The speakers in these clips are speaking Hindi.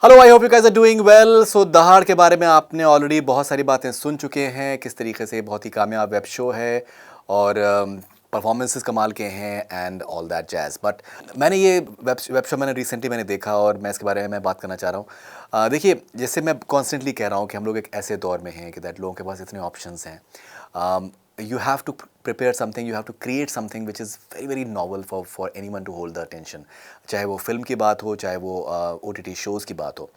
Hello, I hope you guys are doing well. So Dahaad के बारे में आपने ऑलरेडी बहुत सारी बातें सुन चुके हैं, किस तरीके से बहुत ही कामयाब वेब शो है और परफॉर्मेंसेस कमाल के हैं and all that jazz. But मैंने ये वेब शो मैंने रिसेंटली देखा और मैं इसके बारे में बात करना चाह रहा हूँ। देखिए, जैसे मैं कॉन्स्टेंटली कह रहा हूँ कि हम लोग एक ऐसे दौर में हैं कि दैट लोगों के पास इतने ऑप्शंस हैं। You have to prepare something, you have to create something which is very very novel for anyone to hold the attention। चाहे वो फिल्म की बात हो, चाहे वो OTT शोज़ की बात हो।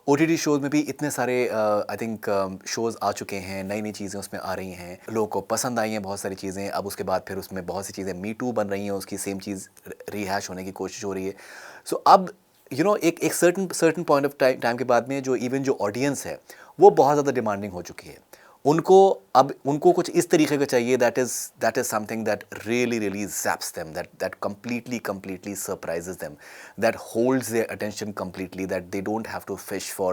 OTT शोज़ में भी इतने सारे आई थिंक शोज़ आ चुके हैं, नई नई चीज़ें उसमें आ रही हैं, लोगों को पसंद आई हैं बहुत सारी चीज़ें। अब उसके बाद फिर उसमें बहुत सी चीज़ें मी टू बन रही हैं, उसकी सेम चीज़ रिहैश होने की कोशिश हो रही है। सो अब एक एक certain certain point of time के बाद में जो ऑडियंस है वो बहुत ज़्यादा डिमांडिंग हो चुकी है। उनको कुछ इस तरीके का चाहिए that is something that really really zaps them, that completely surprises them, that holds their attention completely, that they don't have to fish for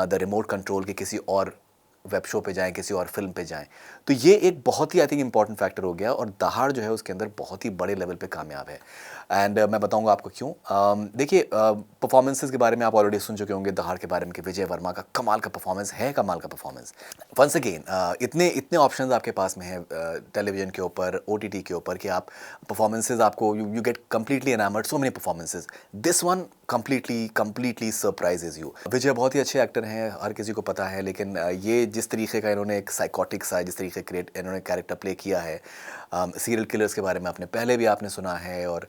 the remote control कि किसी और वेब शो पे जाएं, किसी और फिल्म पे जाएं। तो ये एक बहुत ही आई थिंक इंपॉर्टेंट फैक्टर हो गया और दहाड़ जो है उसके अंदर बहुत ही बड़े लेवल पे कामयाब है। एंड मैं बताऊंगा आपको क्यों। देखिए, परफॉर्मेंसेस के बारे में आप ऑलरेडी सुन चुके होंगे दहाड़ के बारे में कि विजय वर्मा का कमाल का परफॉर्मेंस है, कमाल का परफॉर्मेंस। वंस अगेन इतने इतने ऑप्शंस आपके पास में हैं टेलीविजन के ऊपर, OTT के ऊपर, कि आप परफॉर्मेंसेस आपको you get completely enamoured, so many performances. This one completely surprises you. Vijay बहुत ही अच्छे एक्टर हैं, हर किसी को पता है, लेकिन ये जिस तरीके का इन्होंने एक साइकोटिक सा जिस तरीके क्रिएट इन्होंने कैरेक्टर प्ले किया है, सीरियल किलर्स के बारे में आपने पहले भी आपने सुना है। और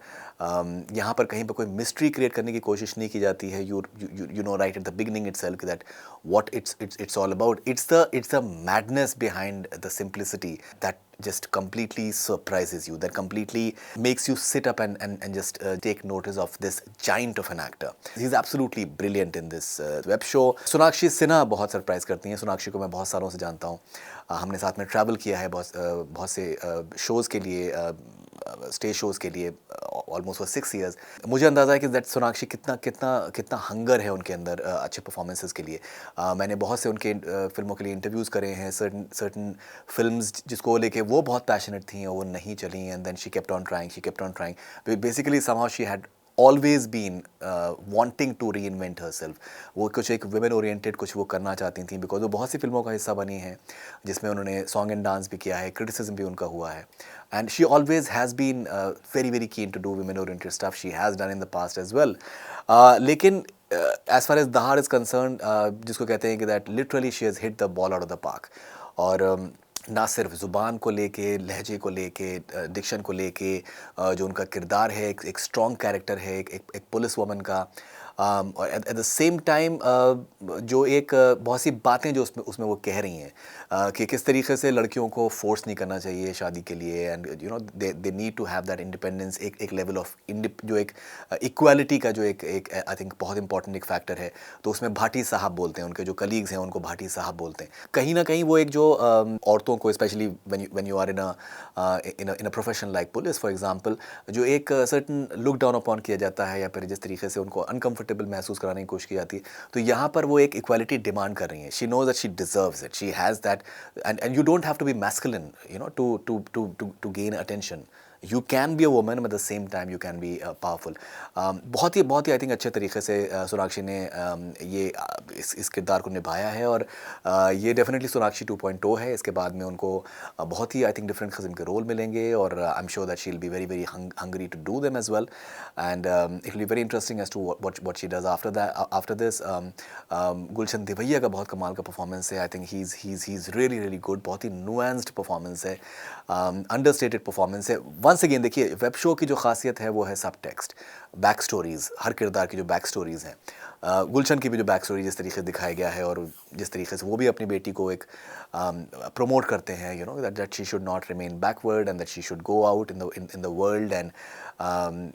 यहाँ पर कहीं पर कोई मिस्ट्री क्रिएट करने की कोशिश नहीं की जाती है। You know right at the beginning itself that what it's all about. It's the madness behind the simplicity that just completely surprises you, that completely makes you sit up and just take notice of this giant of an actor. He's absolutely brilliant in this web show. Sonakshi Sinha बहुत सरप्राइज करती हैं। सोनाक्षी को मैं बहुत सालों से जानता हूँ, हमने साथ में ट्रैवल किया है बहुत से शोज़ के लिए, स्टेज शोज़ के लिए, ऑलमोस्ट फॉर 6 years। मुझे अंदाज़ा है कि दैट सोनाक्षी कितना कितना कितना हंगर है उनके अंदर अच्छे परफॉर्मेंसेस के लिए। मैंने बहुत से उनके फिल्मों के लिए इंटरव्यूज़ करे हैं, सर्टन सर्टन फिल्म्स जिसको लेके वो बहुत पैशनेट थी और वो नहीं चली, and then she kept on trying basically somehow she had always been wanting to reinvent herself. वो कुछ एक वुमेन ओरिएंटेड कुछ वो करना चाहती थी, बिकॉज वो बहुत सी फिल्मों का हिस्सा बनी है जिसमें उन्होंने सॉन्ग एंड डांस भी किया है, क्रिटिसिज्म भी उनका हुआ है। And she always has been very very keen to do women oriented stuff, she has done in the past as well. लेकिन as far as Dahaad is concerned, जिसको कहते हैं कि that literally she has hit the ball out of the park. और ना सिर्फ ज़ुबान को लेके, लहजे को लेके, डिक्शन को लेके, जो उनका किरदार है, एक स्ट्रॉन्ग कैरेक्टर है एक पुलिस वुमन का। और एट द सेम टाइम जो एक बहुत सी बातें जो उसमें वो कह रही हैं, कि किस तरीके से लड़कियों को फोर्स नहीं करना चाहिए शादी के लिए, and you know they need to have that independence, एक लेवल ऑफ जो एक इक्वालिटी का जो एक आई थिंक बहुत इंपॉर्टेंट एक फैक्टर है। तो उसमें भाटी साहब बोलते हैं, उनके जो कलीग्स हैं उनको भाटी साहब बोलते हैं। कहीं ना कहीं वो एक जो औरतों को, specially when you are in a profession like police for example, जो एक सर्टन लुक डाउन अपॉन किया जाता है या फिर जिस तरीके से उनको अनकंफर्टेबल महसूस कराने की कोशिश की जाती है, तो यहाँ पर वो एक इक्वालिटी डिमांड कर रही हैं। She knows that she deserves it, she has that, and you don't have to be masculine to gain attention. You can be a woman, at the same time you can be powerful. बहुत ही आई थिंक अच्छे तरीके से सोनाक्षी ने ये इस किरदार को निभाया है। और ये डेफिनेटली सोनाक्षी 2.0 है। इसके बाद में उनको बहुत ही आई थिंक डिफरेंट किस्म के रोल मिलेंगे, और I am sure that she will be very very hungry to do them as well, and it will be very interesting as to what she does after this. Gulshan Devaiah का बहुत कमाल का परफॉर्मेंस है। I think he is really really good, बहुत ही नुआंस्ड परफॉर्मेंस है, अंडरस्टेटेड परफॉर्मेंस है। वंस अगेन देखिए, वेब शो की जो खासियत है वो है सब टेक्स्ट, बैक स्टोरीज़, हर किरदार की जो बैक स्टोरीज़ हैं। गुलशन की भी जो बैक स्टोरी जिस तरीके से दिखाया गया है, और जिस तरीके से वो भी अपनी बेटी को एक प्रमोट करते हैं, you know that she should not remain backward and that she should go out in the world, and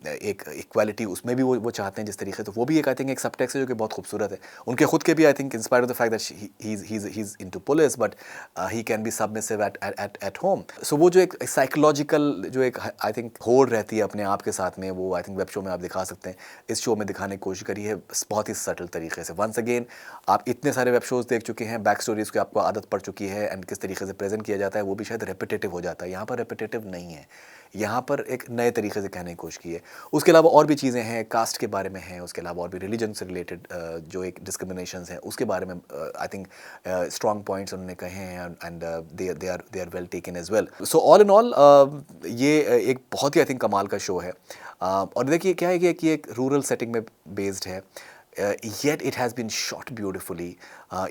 एक इक्वालिटी उसमें भी वो चाहते हैं जिस तरीके से। तो वो भी एक आई थिंक एक सब टेक्स्ट है जो कि बहुत खूबसूरत है। उनके खुद के भी I think inspired of the fact that he is into police, but he can be submissive at home. So वो जो एक साइकोलॉजिकल जो एक आई थिंक होड़ रहती है अपने आप के साथ में, वो आई थिंक वेब शो में आप दिखा सकते हैं, इस शो में दिखाने की कोशिश करी है। बहुत ही सटल तरीके से। वंस अगेन आप इतने सारे वेब शोज़ देख चुके हैं, बैक स्टोरीज़ की आपको आदत पड़ चुकी है एंड किस तरीके से प्रेजेंट किया जाता है वो भी शायद रेपिटेटिव हो जाता है। यहाँ पर रेपिटेटिव नहीं है, यहाँ पर एक नए तरीके से कहने की कोशिश की है। उसके अलावा और भी चीज़ें हैं, कास्ट के बारे में हैं, उसके अलावा और भी रिलीजन से रिलेटेड जो एक डिस्क्रिमिनेशंस हैं उसके बारे में आई थिंक स्ट्रॉन्ग पॉइंट्स उन्होंने कहे हैं and they are well taken as well. So all in all ये एक बहुत ही आई थिंक कमाल का शो है। और देखिए क्या है कि एक रूरल सेटिंग में बेस्ड है, yet it has been shot beautifully.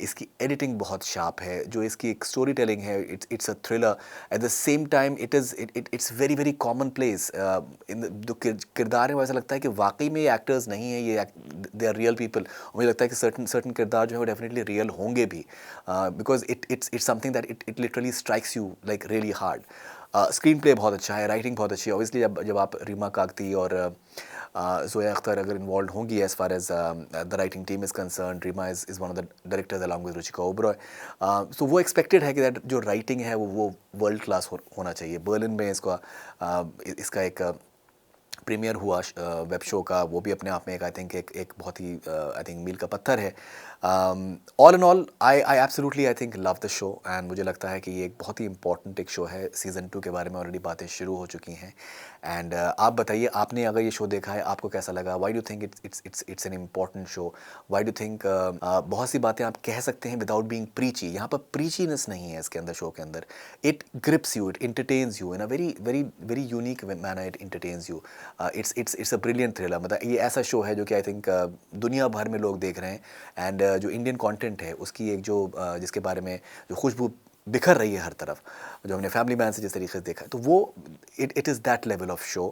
इसकी एडिटिंग बहुत शार्प है, जो इसकी एक स्टोरी टेलिंग है, it's a thriller at the same time. It's very very commonplace. इन जो किरदार है वो ऐसा लगता है कि वाकई में ये एक्टर्स नहीं है, ये दे आर रियल पीपल। मुझे लगता है कि सर्टन किरदार जो है वो डेफिनेटली रियल होंगे भी, because it's something that it literally strikes you like really hard. Screen play बहुत अच्छा है, राइटिंग बहुत अच्छी है। ऑब्वियसली जब आप रीमा काकती और ज़ोया अख्तर अगर इन्वॉल्व होंगी as far as the writing team is concern, Reema is one of the directors along with Ruchika Oberoi. So वो एक्सपेक्टेड है कि दैट जो राइटिंग है वो वर्ल्ड क्लास होना चाहिए। बर्लिन में इसका एक प्रीमियर हुआ वेब शो का, वो भी अपने आप में एक आई थिंक एक बहुत ही आई थिंक मील का पत्थर है। All in all I absolutely I think love the show and मुझे लगता है कि ये एक बहुत ही इंपॉर्टेंट एक शो है। सीज़न 2 के बारे में ऑलरेडी बातें शुरू हो चुकी हैं एंड आप बताइए आपने अगर ये शो देखा है आपको कैसा लगा? Why do think it's an important show? Why do think बहुत सी बातें आप कह सकते हैं विदाउट बीइंग प्रीची। यहाँ पर प्रीचीनेस नहीं है इसके अंदर, शो के अंदर। It grips you, it entertains you in a very very very unique manner, it entertains you. It's a brilliant thriller. मतलब ये ऐसा शो है जो कि आई थिंक दुनिया भर में लोग देख रहे हैं एंड जो इंडियन कंटेंट है उसकी एक जो जिसके बारे में जो खुशबू बिखर रही है हर तरफ, जो हमने फैमिली मैन से जिस तरीके से देखा है, तो वो it is that level of show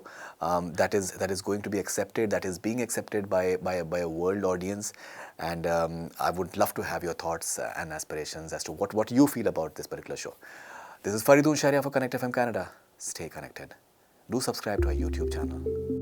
that is going to be accepted, that is being accepted by a world audience and I would love to have your thoughts and aspirations as to what you feel about this particular show. This is Faridun Sharia for Connect FM Canada. Stay connected. Do subscribe to our YouTube channel.